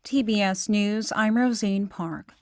TBS News, I'm Rosine Park.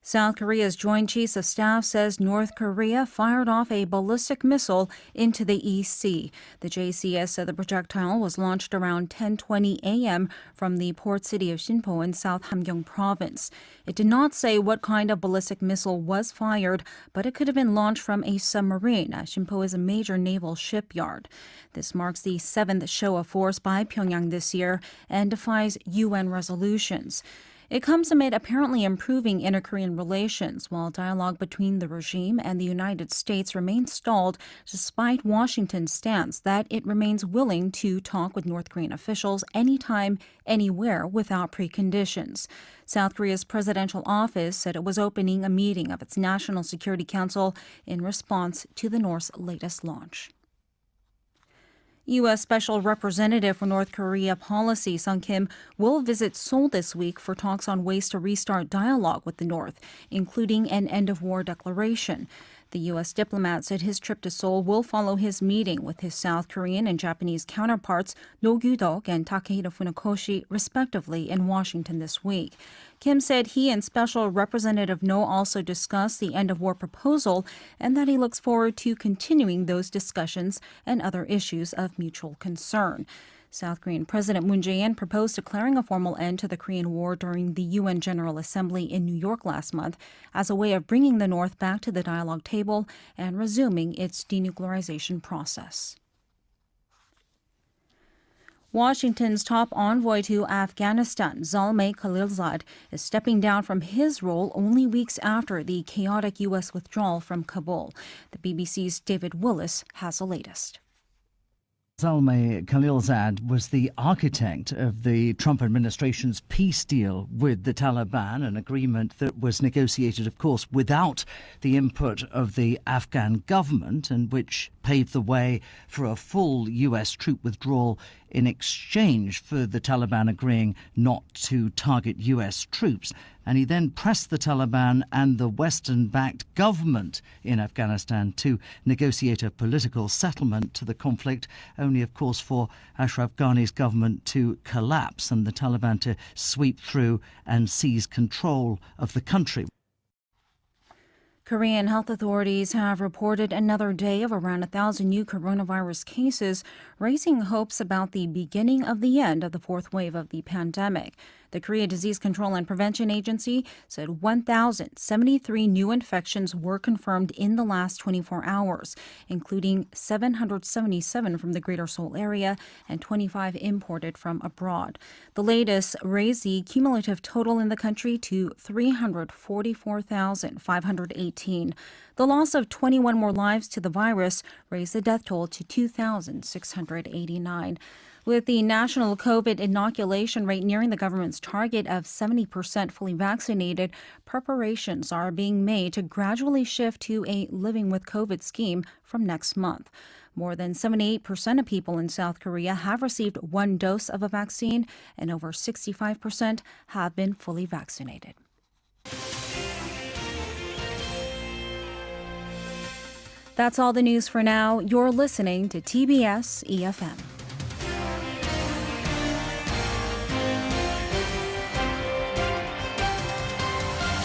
South Korea's Joint Chiefs of Staff says North Korea fired off a ballistic missile into the East Sea. The JCS said the projectile was launched around 10:20 a.m. from the port city of Sinpo in South Hamgyong Province. It did not say what kind of ballistic missile was fired, but it could have been launched from a submarine, as Sinpo is a major naval shipyard. This marks the 7th show of force by Pyongyang this year and defies UN resolutions. It comes amid apparently improving inter-Korean relations, while dialogue between the regime and the United States remains stalled despite Washington's stance that it remains willing to talk with North Korean officials anytime, anywhere without preconditions. South Korea's presidential office said it was opening a meeting of its National Security Council in response to the North's latest launch. U.S. Special Representative for North Korea Policy Sung Kim will visit Seoul this week for talks on ways to restart dialogue with the North, including an end-of-war declaration. The U.S. diplomat said his trip to Seoul will follow his meeting with his South Korean and Japanese counterparts No Gyudok and Takehito Funakoshi, respectively, in Washington this week. Kim said he and Special Representative No also discussed the end-of-war proposal and that he looks forward to continuing those discussions and other issues of mutual concern. South Korean President Moon Jae-in proposed declaring a formal end to the Korean War during the UN General Assembly in New York last month as a way of bringing the North back to the dialogue table and resuming its denuclearization process. Washington's top envoy to Afghanistan, Zalmay Khalilzad, is stepping down from his role only weeks after the chaotic U.S. withdrawal from Kabul. The BBC's David Willis has the latest. Zalmay Khalilzad was the architect of the Trump administration's peace deal with the Taliban, an agreement that was negotiated, of course, without the input of the Afghan government and which paved the way for a full U.S. troop withdrawal in exchange for the Taliban agreeing not to target U.S. troops. And he then pressed the Taliban and the Western-backed government in Afghanistan to negotiate a political settlement to the conflict, only, of course, for Ashraf Ghani's government to collapse and the Taliban to sweep through and seize control of the country. Korean health authorities have reported another day of around 1,000 new coronavirus cases, raising hopes about the beginning of the end of the fourth wave of the pandemic. The Korea Disease Control and Prevention Agency said 1,073 new infections were confirmed in the last 24 hours, including 777 from the Greater Seoul area and 25 imported from abroad. The latest raised the cumulative total in the country to 344,518. The loss of 21 more lives to the virus raised the death toll to 2,689. With the national COVID inoculation rate nearing the government's target of 70% fully vaccinated, preparations are being made to gradually shift to a living with COVID scheme from next month. More than 78% of people in South Korea have received one dose of a vaccine, and over 65% have been fully vaccinated. That's all the news for now. You're listening to TBS eFM.